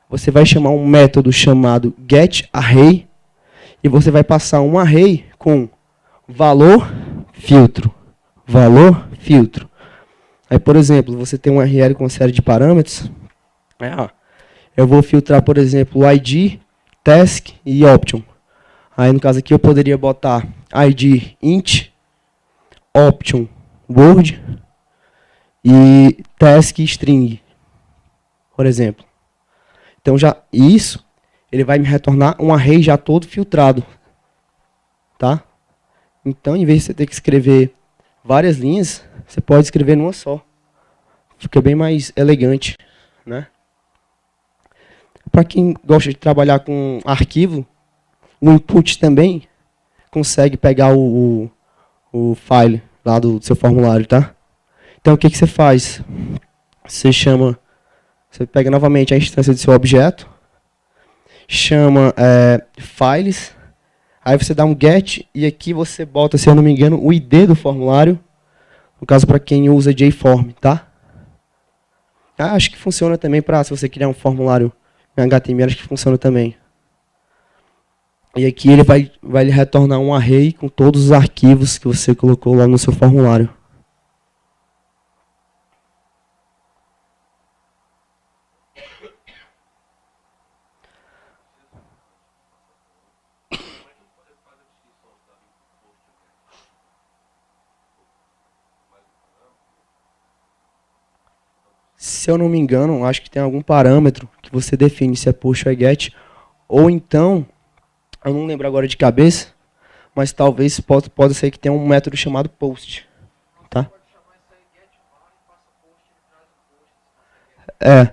Você vai chamar um método chamado getArray e você vai passar um array com valor, filtro. Valor, filtro. Aí, por exemplo, você tem um URL com uma série de parâmetros. Eu vou filtrar, por exemplo, o ID, task e option. Aí, no caso aqui, eu poderia botar ID int, option word e task string, por exemplo. Então, ele vai me retornar um array já todo filtrado. Tá? Então, em vez de você ter que escrever várias linhas, você pode escrever numa só. Fica bem mais elegante, né? Para quem gosta de trabalhar com arquivo, o input também consegue pegar o file lá do seu formulário, tá? Então, o que você faz? Você pega novamente a instância do seu objeto, chama files, aí você dá um get, e aqui você bota, se eu não me engano, o ID do formulário, no caso para quem usa JForm, tá? Acho que funciona também para, se você criar um formulário em HTML, acho que funciona também. E aqui ele vai lhe retornar um array com todos os arquivos que você colocou lá no seu formulário. se eu não me engano, acho que tem algum parâmetro que você define se é push ou é get, ou então, eu não lembro agora de cabeça, mas talvez pode ser que tenha um método chamado post. Tá? É.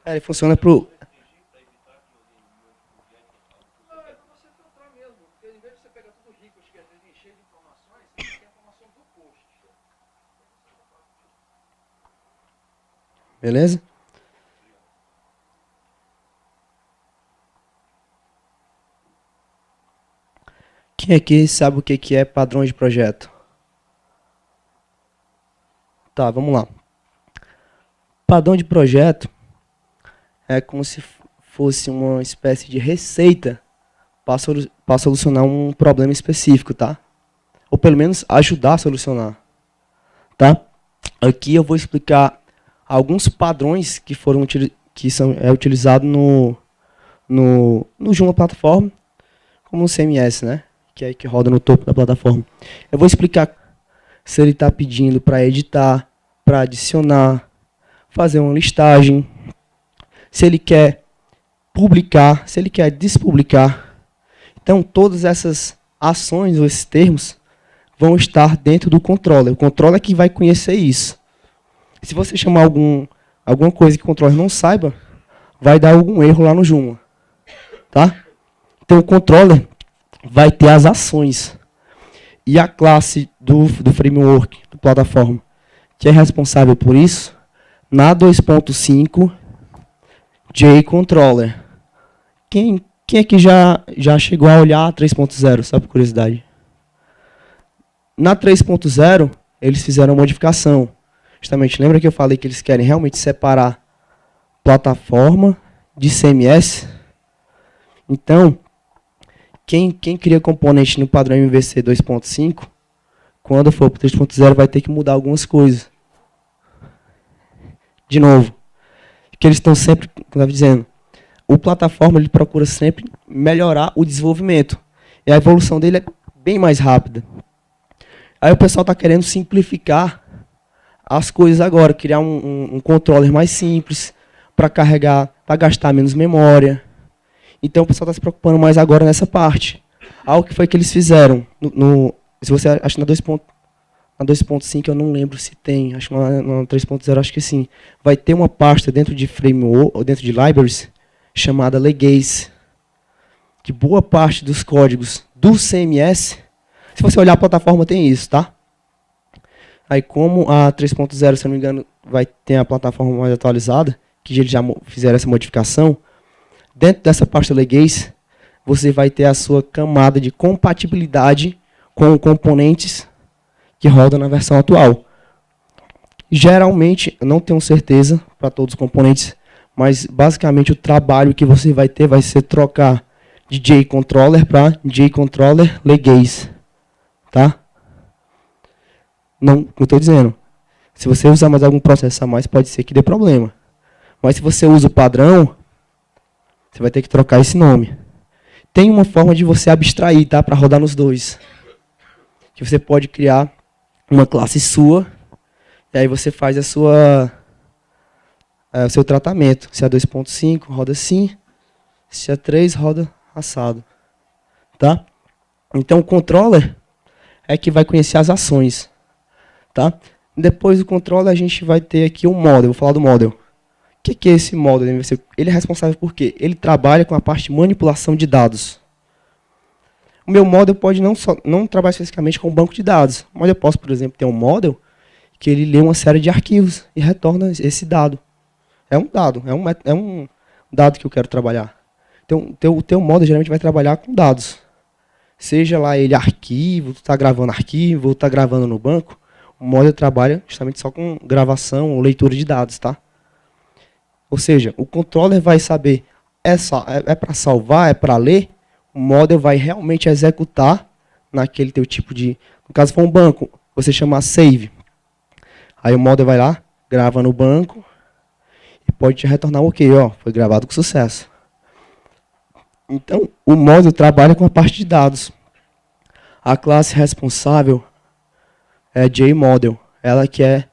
Ele funciona pro. Beleza? Quem aqui sabe o que é padrão de projeto? Tá, vamos lá. Padrão de projeto é como se fosse uma espécie de receita para solucionar um problema específico, tá? Ou pelo menos ajudar a solucionar, tá? Aqui eu vou explicar alguns padrões que são utilizados no Joomla plataforma, como o CMS, né? Que roda no topo da plataforma. Eu vou explicar se ele está pedindo para editar, para adicionar, fazer uma listagem, se ele quer publicar, se ele quer despublicar. Então, todas essas ações ou esses termos vão estar dentro do controller. O controller é que vai conhecer isso. Se você chamar alguma coisa que o controller não saiba, vai dar algum erro lá no Joomla. Tá? Então, o controller vai ter as ações. E a classe do framework, da plataforma, que é responsável por isso, na 2.5, JController. Quem aqui já chegou a olhar a 3.0, só por curiosidade? Na 3.0, eles fizeram uma modificação. Justamente, lembra que eu falei que eles querem realmente separar plataforma de CMS? Então, quem cria componente no padrão MVC 2.5, quando for para o 3.0, vai ter que mudar algumas coisas. De novo, que eles estão sempre, como eu estava dizendo, o plataforma ele procura sempre melhorar o desenvolvimento. E a evolução dele é bem mais rápida. Aí o pessoal está querendo simplificar as coisas agora, criar um controller mais simples, para carregar, para gastar menos memória. Então o pessoal está se preocupando mais agora nessa parte. Algo que foi que eles fizeram. Se você acha na 2.5 eu não lembro se tem, acho que na 3.0 acho que sim. Vai ter uma pasta dentro de framework ou dentro de libraries chamada Legacy, que boa parte dos códigos do CMS, se você olhar a plataforma tem isso, tá? Aí como a 3.0, se eu não me engano, vai ter a plataforma mais atualizada, que eles já fizeram essa modificação, dentro dessa pasta Legacy, você vai ter a sua camada de compatibilidade com componentes que rodam na versão atual. Geralmente, eu não tenho certeza para todos os componentes, mas basicamente o trabalho que você vai ter vai ser trocar de JController para JController Legacy. Tá? Não estou dizendo. Se você usar mais algum processo a mais, pode ser que dê problema. Mas se você usa o padrão, você vai ter que trocar esse nome. Tem uma forma de você abstrair, tá? Para rodar nos dois. Que você pode criar uma classe sua, e aí você faz o seu tratamento. Se é 2.5, roda assim. Se é 3, roda assado. Tá? Então o controller é que vai conhecer as ações. Tá? Depois do controller a gente vai ter aqui um model. Vou falar do model. O que é esse model? Ele é responsável por quê? Ele trabalha com a parte de manipulação de dados. O meu model pode não trabalhar especificamente com um banco de dados. Mas eu posso, por exemplo, ter um model que ele lê uma série de arquivos e retorna esse dado. É um dado, é um dado que eu quero trabalhar. Então, o teu model geralmente vai trabalhar com dados. Seja lá ele arquivo, tu está gravando arquivo, ou está gravando no banco, o model trabalha justamente só com gravação ou leitura de dados, tá? Ou seja, o controller vai saber, é para salvar, é para ler, o model vai realmente executar naquele teu tipo de... No caso for um banco, você chamar save. Aí o model vai lá, grava no banco e pode te retornar o ok, ó, foi gravado com sucesso. Então, o model trabalha com a parte de dados. A classe responsável é JModel. Ela que é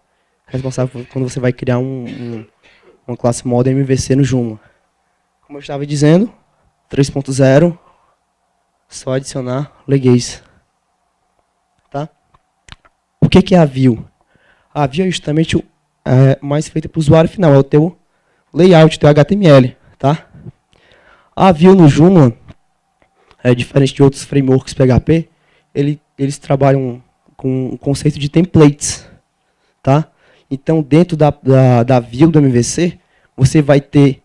responsável quando você vai criar uma classe model MVC no Joomla. Como eu estava dizendo, 3.0, só adicionar leguês. Tá? O que é a view? A view é justamente mais feita para o usuário final, é o teu layout, teu HTML. Tá? A view no Joomla, diferente de outros frameworks PHP, eles trabalham com o conceito de templates. Tá? Então, dentro da view do MVC, você vai ter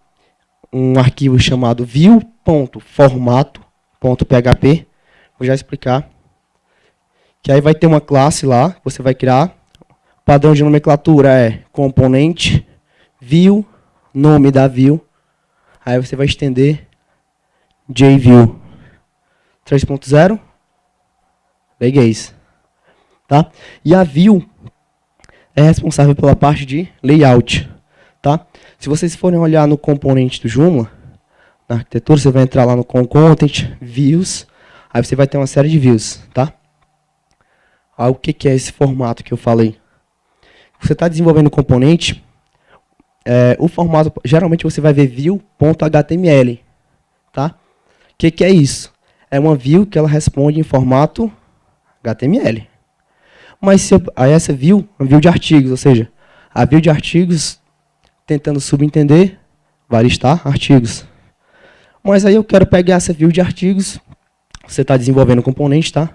um arquivo chamado view.formato.php. Vou já explicar. Que aí vai ter uma classe lá, você vai criar. O padrão de nomenclatura é componente, view, nome da view. Aí você vai estender JView 3.0. Leguês. Tá? E a view é responsável pela parte de layout. Tá? Se vocês forem olhar no componente do Joomla, na arquitetura, você vai entrar lá no content, views, aí você vai ter uma série de views. Tá? O que é esse formato que eu falei? Você está desenvolvendo um componente, o formato, geralmente você vai ver view.html. Tá? O que é isso? É uma view que ela responde em formato HTML. Mas aí essa view é uma view de artigos, ou seja, a view de artigos, tentando subentender, vai listar artigos. Mas aí eu quero pegar essa view de artigos, você está desenvolvendo um componente, tá?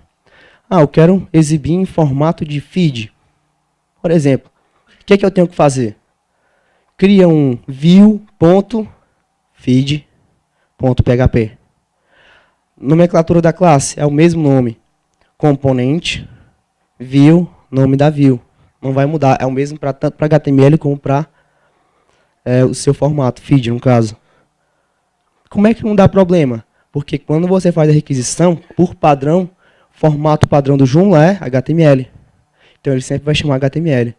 Eu quero exibir em formato de feed. Por exemplo, o que eu tenho que fazer? Cria um view.feed.php. Nomenclatura da classe é o mesmo nome. Componente, view, nome da view. Não vai mudar, é o mesmo tanto para HTML como para o seu formato, feed no caso. Como é que não dá problema? Porque quando você faz a requisição, por padrão, formato padrão do Joomla é HTML. Então ele sempre vai chamar HTML.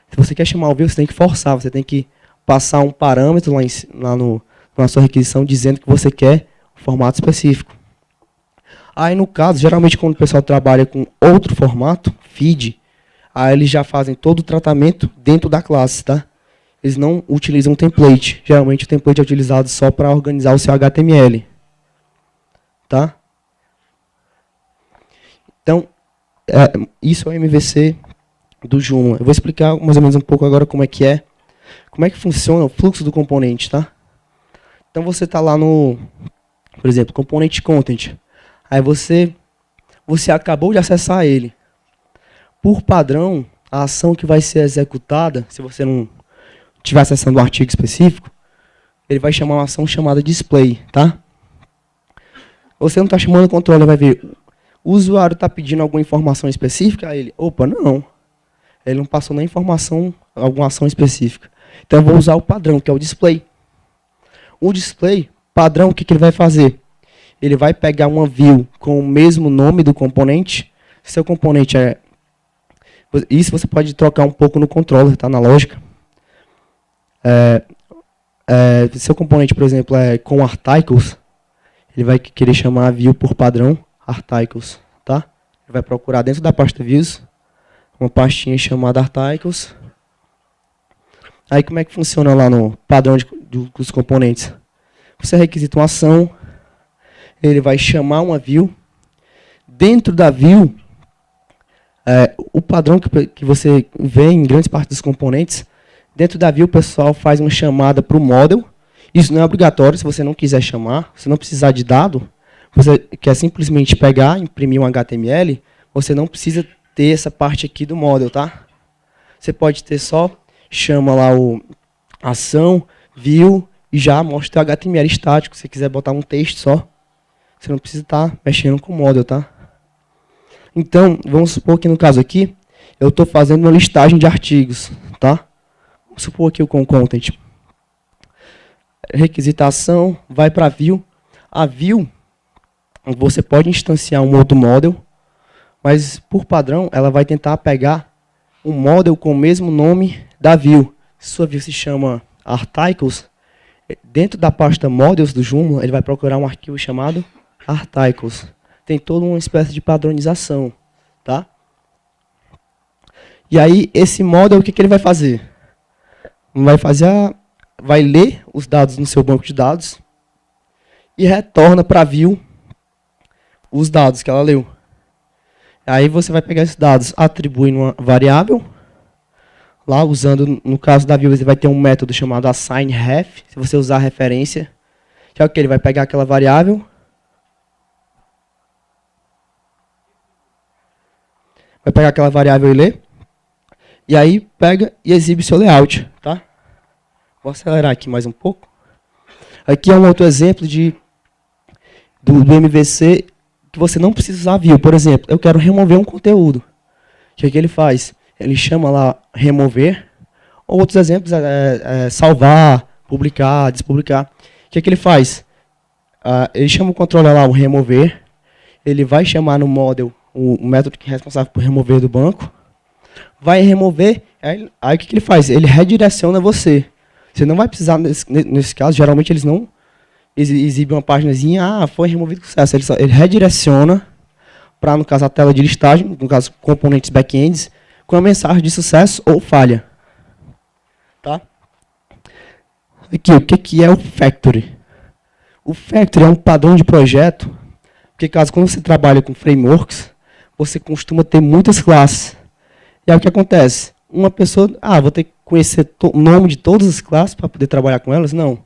Se você quer chamar o view, você tem que forçar, você tem que passar um parâmetro na sua requisição dizendo que você quer um formato específico. Aí no caso, geralmente quando o pessoal trabalha com outro formato, feed, aí eles já fazem todo o tratamento dentro da classe, tá? Eles não utilizam template. Geralmente o template é utilizado só para organizar o seu HTML. Tá? Então, isso é o MVC do Joomla. Eu vou explicar mais ou menos um pouco agora como é que funciona o fluxo do componente, tá? Então você está lá no, por exemplo, componente content. Aí você acabou de acessar ele. Por padrão, a ação que vai ser executada, se você não estiver acessando um artigo específico, ele vai chamar uma ação chamada display, tá? Você não está chamando o controle, vai ver. O usuário está pedindo alguma informação específica, aí ele, opa, não. Ele não passou nem informação, alguma ação específica. Então eu vou usar o padrão, que é o display. O display, padrão, o que ele vai fazer? Ele vai pegar uma view com o mesmo nome do componente. Seu componente é... Isso você pode trocar um pouco no controller, tá? Na lógica. Seu componente, por exemplo, é com articles, ele vai querer chamar a view por padrão articles, tá? Ele vai procurar dentro da pasta views uma pastinha chamada articles. Aí como é que funciona lá no padrão dos componentes? Você requisita uma ação, ele vai chamar uma view. Dentro da view, o padrão que você vê em grande parte dos componentes, dentro da view o pessoal faz uma chamada para o model. Isso não é obrigatório, se você não quiser chamar, se não precisar de dado, você quer simplesmente pegar, imprimir um HTML, você não precisa ter essa parte aqui do model, tá? Você pode ter só, chama lá o ação, view, e já mostra o HTML estático. Se você quiser botar um texto só, você não precisa estar mexendo com o model, tá? Então, vamos supor que no caso aqui, eu estou fazendo uma listagem de artigos, tá? Vamos supor aqui o content. Requisitação, vai para a view. A view, você pode instanciar um outro model, mas por padrão ela vai tentar pegar um model com o mesmo nome da view. Se sua view se chama articles, dentro da pasta models do Joomla, ele vai procurar um arquivo chamado articles. Tem toda uma espécie de padronização, tá? E aí, esse model, o que ele vai fazer? Vai ler os dados no seu banco de dados e retorna para a view os dados que ela leu. Aí você vai pegar esses dados, atribui numa variável, lá usando, no caso da view, você vai ter um método chamado assignRef, se você usar a referência, que é o que? Ele vai pegar aquela variável, e ler, e aí pega e exibe seu layout, tá? Vou acelerar aqui mais um pouco. Aqui é um outro exemplo do MVC, que você não precisa usar view. Por exemplo, eu quero remover um conteúdo. O que ele faz? Ele chama lá remover. Outros exemplos salvar, publicar, despublicar. O que ele faz? Ele chama o controller lá, o remover. Ele vai chamar no model o método que é responsável por remover do banco. Vai remover. Aí o que ele faz? Ele redireciona você. Você não vai precisar, nesse caso, geralmente eles não exibem uma páginazinha, foi removido com sucesso. Ele redireciona para, no caso, a tela de listagem, no caso, componentes backends, com a mensagem de sucesso ou falha. Tá? Aqui, o que é o Factory? O Factory é um padrão de projeto, porque caso quando você trabalha com frameworks, você costuma ter muitas classes. E aí o que acontece? Uma pessoa, vou ter que conhecer o nome de todas as classes para poder trabalhar com elas? Não.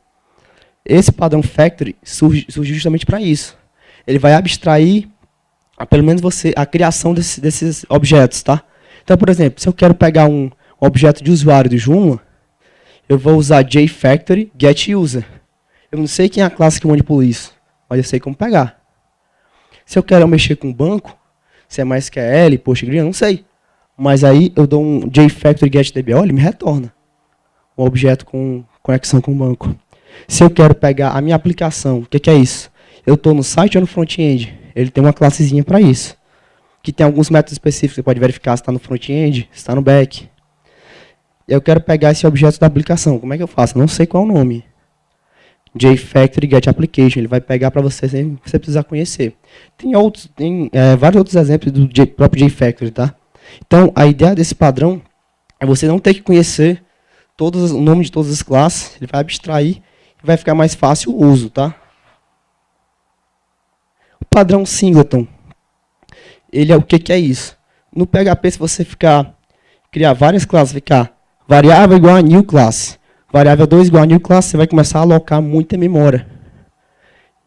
Esse padrão Factory surge justamente para isso. Ele vai abstrair, pelo menos a criação desses objetos, tá? Então, por exemplo, se eu quero pegar um objeto de usuário do Joomla, eu vou usar jFactory getUser. Eu não sei quem é a classe que manipula isso, mas eu sei como pegar. Se eu quero mexer com banco, se é MySQL, PostgreSQL, eu não sei. Mas aí eu dou um jFactory getDBO, ele me retorna um objeto com conexão com o banco. Se eu quero pegar a minha aplicação, o que é isso? Eu estou no site ou no front-end? Ele tem uma classezinha para isso. Que tem alguns métodos específicos, você pode verificar se está no front-end, se está no back. Eu quero pegar esse objeto da aplicação. Como é que eu faço? Eu não sei qual é o nome. jFactory getApplication. Ele vai pegar para você sem você precisar conhecer. Tem vários outros exemplos do próprio jFactory, tá? Então, a ideia desse padrão é você não ter que conhecer o nome de todas as classes. Ele vai abstrair e vai ficar mais fácil o uso, tá? O padrão singleton, ele é o que é isso? No PHP, se você criar várias classes, ficar variável igual a new class, variável 2 igual a new class, você vai começar a alocar muita memória.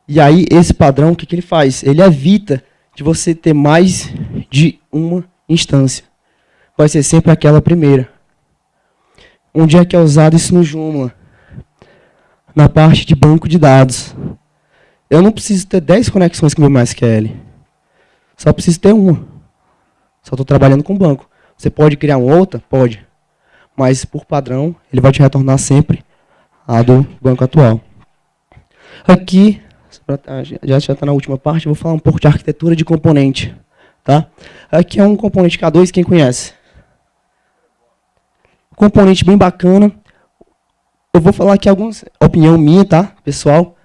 E aí, esse padrão, o que ele faz? Ele evita de você ter mais de uma instância. Vai ser sempre aquela primeira. Onde é que é usado isso no Joomla? Na parte de banco de dados. Eu não preciso ter 10 conexões com o meu MySQL. Só preciso ter uma. Só estou trabalhando com banco. Você pode criar uma outra? Pode. Mas, por padrão, ele vai te retornar sempre a do banco atual. Aqui, já está na última parte, eu vou falar um pouco de arquitetura de componente. Tá? Aqui é um componente K2, quem conhece? Componente bem bacana. Eu vou falar aqui algumas opinião minha, tá, pessoal?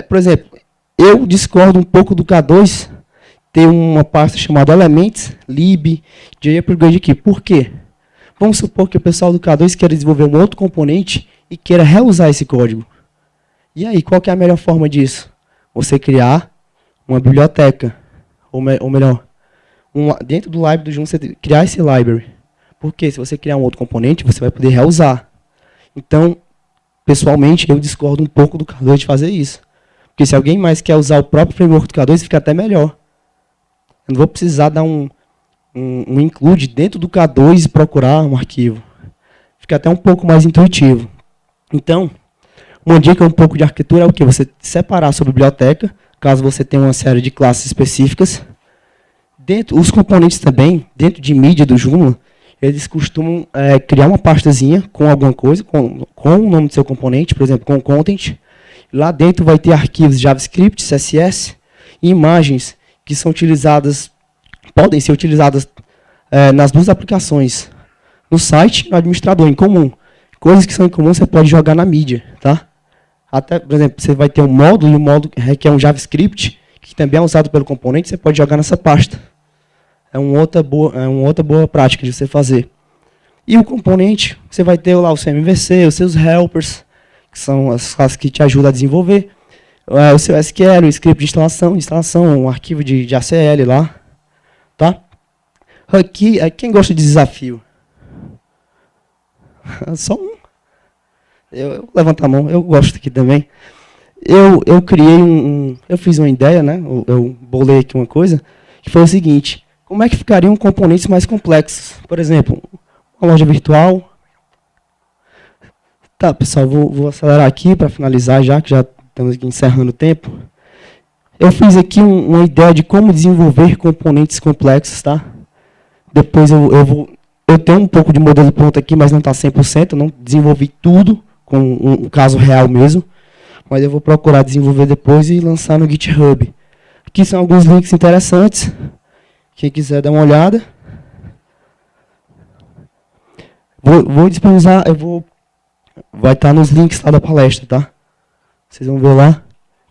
Por exemplo, eu discordo um pouco do K2 ter uma pasta chamada Elements, lib, JUpgrade aqui. Por quê? Vamos supor que o pessoal do K2 queira desenvolver um outro componente e queira reusar esse código. E aí, qual que é a melhor forma disso? Você criar uma biblioteca, ou melhor, dentro do library do Joomla, você criar esse library. Porque se você criar um outro componente, você vai poder reusar. Então, pessoalmente, eu discordo um pouco do K2 de fazer isso. Porque se alguém mais quer usar o próprio framework do K2, fica até melhor. Eu não vou precisar dar um include dentro do K2 e procurar um arquivo. Fica até um pouco mais intuitivo. Então, uma dica um pouco de arquitetura é o que? Você separar a sua biblioteca, caso você tenha uma série de classes específicas. Os componentes também, dentro de mídia do Joomla, eles costumam criar uma pastazinha com alguma coisa, com o nome do seu componente, por exemplo, com content. Lá dentro vai ter arquivos JavaScript, CSS e imagens que são utilizadas, podem ser utilizadas nas duas aplicações, no site e no administrador, em comum. Coisas que são em comum você pode jogar na mídia, tá? Até, por exemplo, você vai ter um módulo, e o módulo requer um JavaScript, que também é usado pelo componente, você pode jogar nessa pasta. É uma outra boa prática de você fazer. E o componente, você vai ter lá o seu MVC, os seus helpers, que são as classes que te ajudam a desenvolver, o seu SQL, o script de instalação, um arquivo de ACL lá. Tá? Aqui, quem gosta de desafio? Só um. Eu levanto a mão, eu gosto aqui também. Eu criei eu fiz uma ideia, né? Eu bolei aqui uma coisa, que foi o seguinte: como é que ficariam componentes mais complexos? Por exemplo, uma loja virtual. Tá, pessoal, vou acelerar aqui para finalizar já, que já estamos aqui encerrando o tempo. Eu fiz aqui uma ideia de como desenvolver componentes complexos, tá? Depois eu tenho um pouco de modelo pronto aqui, mas não está 100%, eu não desenvolvi tudo com um caso real mesmo, mas eu vou procurar desenvolver depois e lançar no GitHub. Aqui são alguns links interessantes, quem quiser dar uma olhada. Vou disponibilizar, vai estar nos links lá da palestra, tá? Vocês vão ver lá.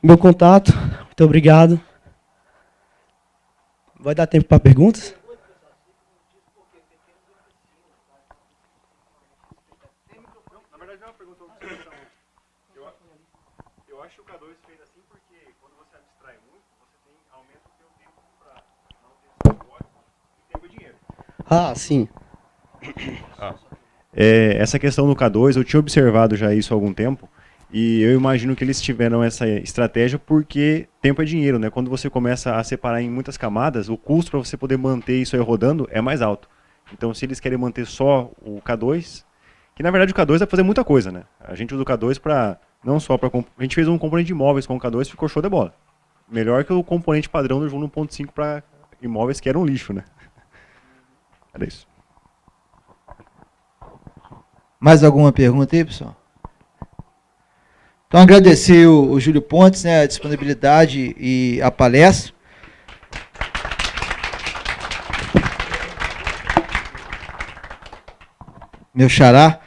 Meu contato, muito obrigado. Vai dar tempo para perguntas? Na verdade, é uma pergunta. Eu acho que o K2 fez assim porque quando você abstrai muito, você aumenta o seu tempo para não ter código e tempo e dinheiro. Ah, sim. Essa questão do K2, eu tinha observado já isso há algum tempo, e eu imagino que eles tiveram essa estratégia porque tempo é dinheiro, né? Quando você começa a separar em muitas camadas, o custo para você poder manter isso aí rodando é mais alto. Então, se eles querem manter só o K2, que na verdade o K2 dá para fazer muita coisa, né? A gente usa o K2 para, não só para... A gente fez um componente de imóveis com o K2 e ficou show de bola. Melhor que o componente padrão do Joom 1.5 para imóveis, que era um lixo, né? Era isso. Mais alguma pergunta aí, pessoal? Então, agradecer o Júlio Pontes, né, a disponibilidade e a palestra. Meu xará.